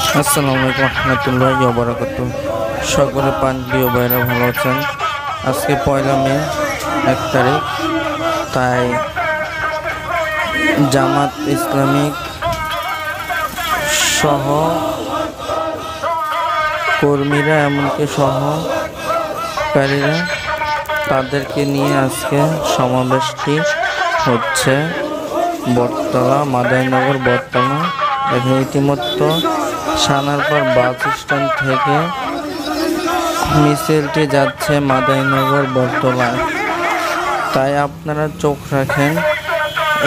আসসালামু আলাইকুম রহমতুল্লাহি ওয়া বারাকাতুহু। সকলে প্রিয় ভাইরা ভালো আছেন? আজকে 1 মে 1 তারিখ। তাই জামাত ইসলামিক সহ কর্মীরা এমনকি সহকারীরা তাদেরকে নিয়ে আজকে সমাবেশটি হচ্ছে বটতলা, মাদারীনগর বটতলা। এখানে ইতিমধ্যে সানারপাড় বাস স্ট্যান্ড থেকে মিছিলটি যাচ্ছে মাদারীনগর বটতলায়। তাই আপনারা চোখ রাখেন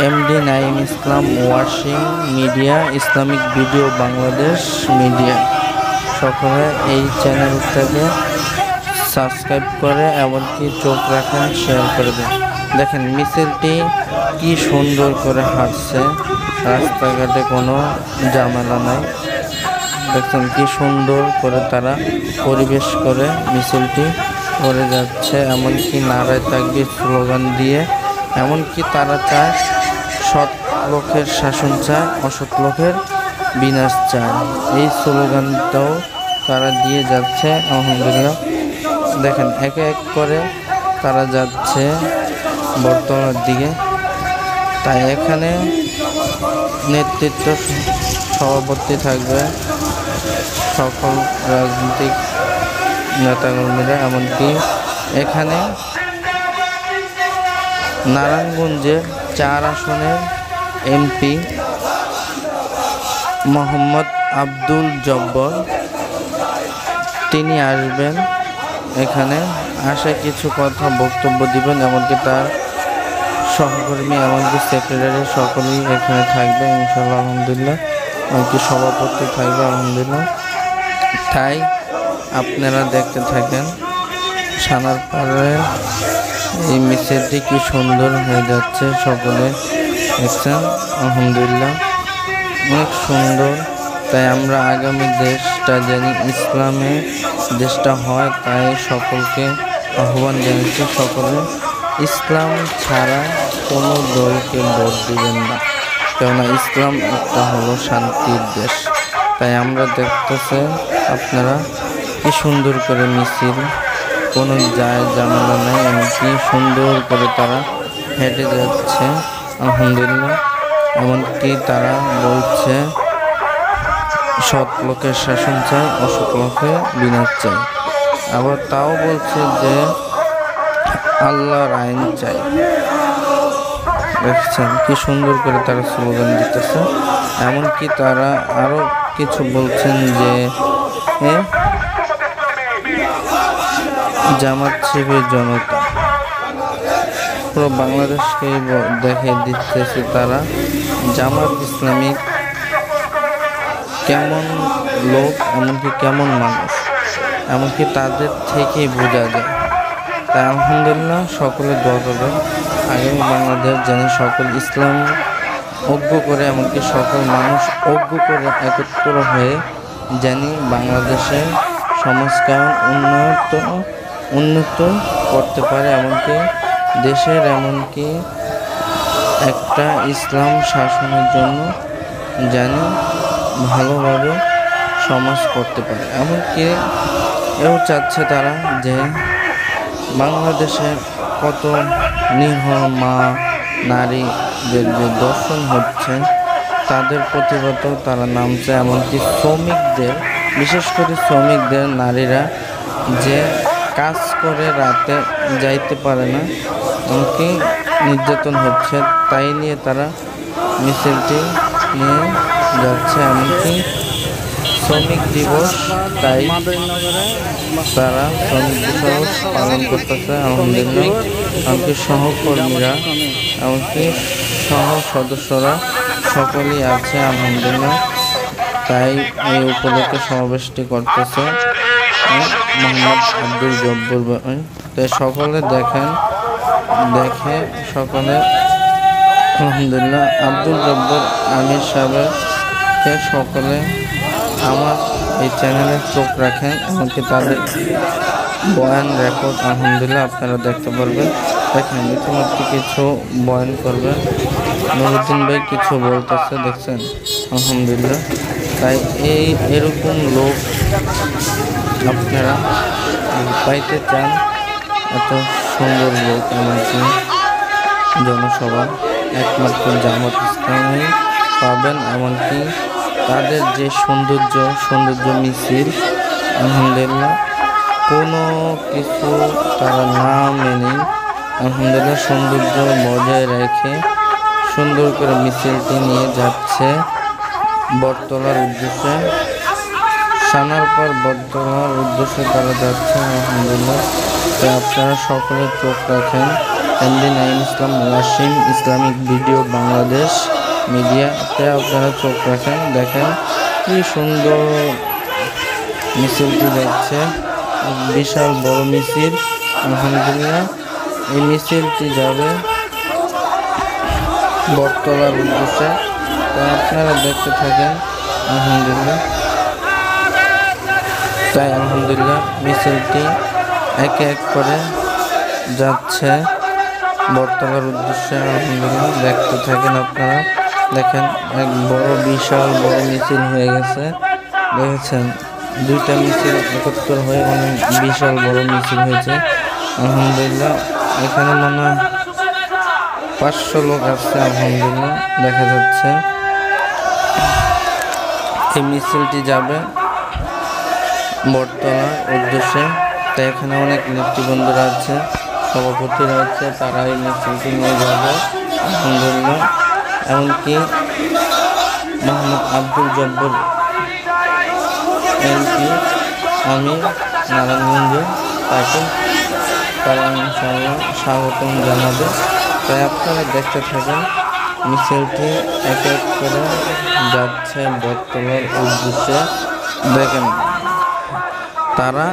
MD Naeem Islam washing media, Islamic video Bangladesh media. সকলে এই চ্যানেলটাকে সাবস্ক্রাইব করে এমনকি চোখ রাখেন, শেয়ার করে দেন। দেখেন মিছিলটি কি সুন্দর করে হাঁটছে, রাস্তাঘাটে কোনো ঝামেলা নাই। দেখছেন কি সুন্দর করে তারা পরিবেশ করে মিছিলটি করে যাচ্ছে, এমনকি নারায় তাকবীর স্লোগান দিয়ে। এমনকি তারা চায় সৎ লোকের শাসন চায়, অসৎ লোকের বিনাশ চায়, এই স্লোগানটাও তারা দিয়ে যাচ্ছে। আলহামদুলিল্লাহ দেখেন একে এক করে তারা যাচ্ছে বটতলার দিকে। তাই এখানে নেতৃত্ব সভাপতি থাকবে সকল রাজনৈতিক নেতাকর্মীরা। এমনকি এখানে নারায়ণগঞ্জের 4 আসনের এমপি মোহাম্মদ আব্দুল জব্বর তিনি আসবেন, এখানে আসে কিছু কথা বক্তব্য দিবেন। এমনকি তার সহকর্মী এমনকি সেক্রেটারি সকলেই এখানে থাকবে ইনশাআল্লাহ। আলহামদুলিল্লাহ এমনকি সভাপতি থাকবে আলহামদুলিল্লাহ। তাই আপনারা দেখতে থাকেন সানারপাড়ের এই মিছিলটি কি সুন্দর হয়ে যাচ্ছে, সকলে দেখছেন আলহামদুলিল্লাহ অনেক সুন্দর। তাই আমরা আগামী দেশটা জানি ইসলামে দেশটা হয়, তাই সকলকে আহ্বান জানাচ্ছি সকলে ইসলাম ছাড়া কোনো দলকে ভোট দিবেন না, কেননা ইসলাম একটা হলো শান্তির দেশ। তাই আমরা দেখতেছে আপনারা কি সুন্দর করে মিছিল, কোনো যায় ঝামেলা নেই, এমনকি সুন্দর করে তারা হেঁটে যাচ্ছে আলহামদুলিল্লাহ। এমনকি তারা বলছে সৎ লোকের শাসন চাই, অসৎ লোকের বিনাশ চাই। আবার তাও বলছে যে আল্লাহর আইন চাই। দেখছেন কি সুন্দর করে তারা স্লোগান দিতেছে। এমনকি তারা আরো কিছু বলছেন যে জামাত শিবির জনতা পুরো বাংলাদেশকে দেখে দিতেছে তারা জামাত ইসলামিক কেমন লোক, এমনকি কেমন মানুষ, এমনকি তাদের থেকেই বোঝা যায়। তাই আলহামদুলিল্লাহ সকলে দোয়া করবেন আগামী বাংলাদেশ যেন সকল ইসলাম ঐক্য করে, এমনকি সকল মানুষ ঐক্য করে একত্র হয়ে যেন বাংলাদেশের সমাজকায়ন উন্নত করতে পারে, এমনকি দেশের এমনকি একটা ইসলাম শাসনের জন্য যেন ভালোভাবে সমাজ করতে পারে। এমনকি এও চাচ্ছে তারা যে বাংলাদেশের কত নিরীহ মা নারীদের যে দর্শন হচ্ছে তাদের প্রতিবাদও তারা নামছে। এমনকি শ্রমিকদের, বিশেষ করে শ্রমিকদের নারীরা যে কাজ করে রাতে যাইতে পারে না, এমনকি নির্যাতন হচ্ছে, তাই নিয়ে তারা মিছিলটি নিয়ে যাচ্ছে। এমনকি শ্রমিক দিবস, তাই তারা শ্রমিক দিবস পালন করতেছে আলহামদুলিল্লাহ। এমনকি সহকর্মীরা, এমনকি সহ সদস্যরা সকলেই আছে আলহামদুলিল্লাহ। তাই এই উপলক্ষে সমাবেশটি করতেছে মোহাম্মদ আব্দুল জব্বর। তাই সকলে দেখে সকলে আলহামদুলিল্লাহ আব্দুল জব্বর আমির সাহেবকে সকলে আমার এই চ্যানেলে চোখ রাখেন, এমনকি তাদের বয়ান রেকর্ড আলহামদুলিল্লাহ আপনারা দেখতে পারবেন। দেখেন ইতিমধ্যে কিছু বয়ান করবেন, নুরুদ্দিন ভাই কিছু বলতেছে, দেখছেন আলহামদুলিল্লাহ। তাই এরকম লোক আপনারা পাইতে চান, এত সুন্দর লোক এমনকি জনসভা একমাত্র জামাত ইসলামী পাবেন। এমনকি তাদের যে সৌন্দর্য মিছিল, আলহামদুলিল্লাহ কোনো কিছু তারা না মেনে আলহামদুলিল্লাহ সৌন্দর্য বজায় রেখে সুন্দর করে মিছিলটি নিয়ে যাচ্ছে বটতলার উদ্দেশ্যে। সানারপার বটতলার উদ্দেশ্যে তারা যাচ্ছে আলহামদুলিল্লাহ। তো আপনারা সকলে চোখ রাখেন এমডি নাঈম ইসলাম ওয়াসিম ইসলামিক ভিডিও বাংলাদেশ মিডিয়াতে আপনারা চোখ রাখেন। দেখেন কি সুন্দর মিছিলটি যাচ্ছে, বিশাল বড় মিছিল আলহামদুলিল্লাহ। এই মিছিলটি যাবে বটতলার উদ্দেশ্যে, তাই আপনারা দেখতে থাকেন আলহামদুলিল্লাহ। তাই আলহামদুলিল্লাহ মিছিলটি একে এক করে যাচ্ছে বটতলার উদ্দেশ্যে আলহামদুলিল্লাহ। দেখতে থাকেন আপনারা। দেখেন এক বিশাল বড় মিছিল হয়ে গেছে, দেখেছেন দুইটা মিছিল একত্র হয়ে অনেক বিশাল বড় মিছিল হয়েছে আলহামদুলিল্লাহ। এখানে মনে হয় 500 লোক আসছে আলহামদুলিল্লাহ দেখা যাচ্ছে। এই মিছিলটি যাবে বটতলার উদ্দেশ্যে। তাই এখানে অনেক নেতৃবৃন্দরা আছে, সভাপতিরা আছে, তারা এই মিছিলটি নিয়ে যাবে আলহামদুলিল্লাহ। এমনকি মোহাম্মদ আব্দুল জব্বর এমপি আমির নারায়ণগঞ্জ, তাকে তারা ইনশাআল্লাহ স্বাগতম জানাবে। তাই আপনারা দেখতে থাকেন মিছিলটি এক এক করে যাচ্ছে বটতলার উদ্দেশ্যে। দেখেন তারা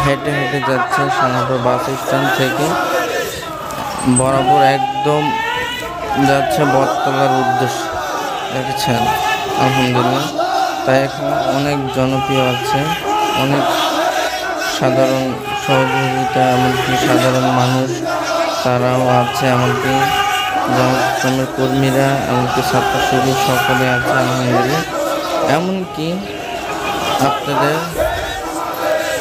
হেঁটে হেঁটে যাচ্ছে সানারপার বাস স্ট্যান্ড থেকে বরাবর একদম যাচ্ছে বটতলার উদ্দেশ্যে, দেখেছেন আলহামদুলিল্লাহ। তাই এখানে অনেক জনপ্রিয় আছে, অনেক সাধারণ সহযোগিতা, এমনকি সাধারণ মানুষ তারাও আছে, এমনকি জামাত ইসলামের কর্মীরা, এমনকি ছাত্র শিবির সকলে আছে আলহামদুলিল্লাহ। এমনকি আপনাদের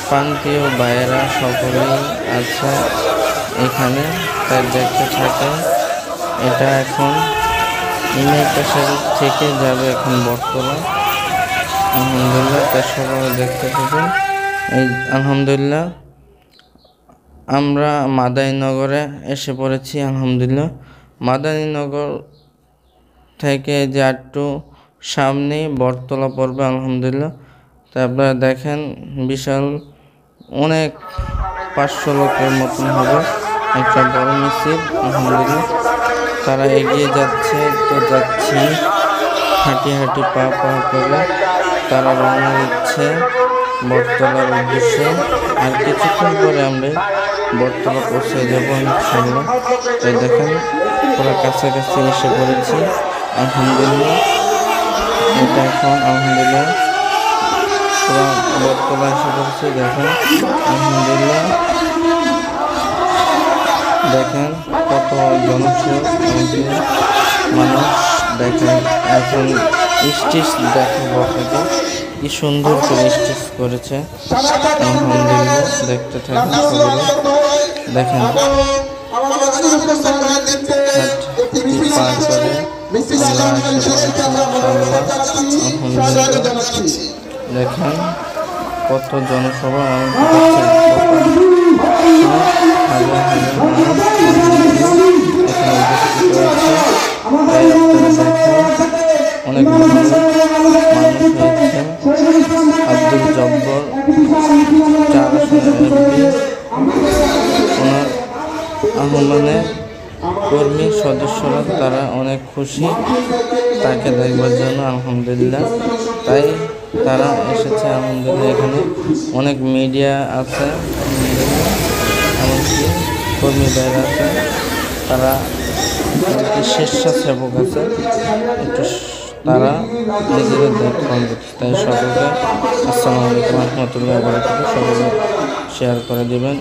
প্রান্তীয় ভাইয়েরা সকলেই আছে এখানে। তাই দেখতে থাকে এটা এখন ইমাইপাশারি থেকে যাবে এখন বটতলা আলহামদুলিল্লাহ। তাই সকলে দেখতে থাকেন। এই আলহামদুলিল্লাহ আমরা মাদারীনগরে এসে পড়েছি আলহামদুলিল্লাহ। মাদারীনগর থেকে যে একটু সামনেই বটতলা পড়বে আলহামদুলিল্লাহ। তাই আপনারা দেখেন বিশাল অনেক 500 লোকের মতন হবে একটা বড় মিছিল আলহামদুলিল্লাহ। তারা এগিয়ে যাচ্ছে, তো যাচ্ছি হাঁটি হাঁটি পা করে তারা রওনা দিচ্ছে বটতলার উদ্দেশ্যে। আর কিছুক্ষণ পরে আমরা বটতলা পৌঁছে যাবো ইনশাআল্লাহ। তাই দেখেন পুরো কাছাকাছি এসে পড়েছি আলহামদুলিল্লাহ। এটা এখন আলহামদুলিল্লাহ পুরো বটতলা এসে পড়েছি। দেখেন আলহামদুলিল্লাহ, দেখেন কত জনপ্রিয় মানুষ। দেখেন এখন স্টেজ দেখাবো আপনাকে, কি সুন্দর করে স্টেজ করেছে আলহামদুলিল্লাহ। দেখতে থাকেন সকলে। দেখেন পার করে দেখেন কত জনসভা, হাজার হাজার মানুষ এখানে উপস্থিত রয়েছে। তাই আপনারা দেখেন অনেক মানুষ হয়েছে। আব্দুল জব্বর 4 আসনের এমপি, ওনার আহ্বানে কর্মী সদস্যরা তারা অনেক খুশি তাকে দেখবার জন্য আলহামদুলিল্লাহ। তাই তারা এসেছে আলহামদুলিল্লাহ। এখানে অনেক মিডিয়া আছে এমনকি কর্মী ভাইরা আছে, তারা এমনকি স্বেচ্ছাসেবক আছে, একটু তারা নিজেদের দেখভাল করছে। তাই সকলকে আসসালামু আলাইকুম রহমতুল্লাহ বারাকাতুহু, সকলে শেয়ার করে দেবেন।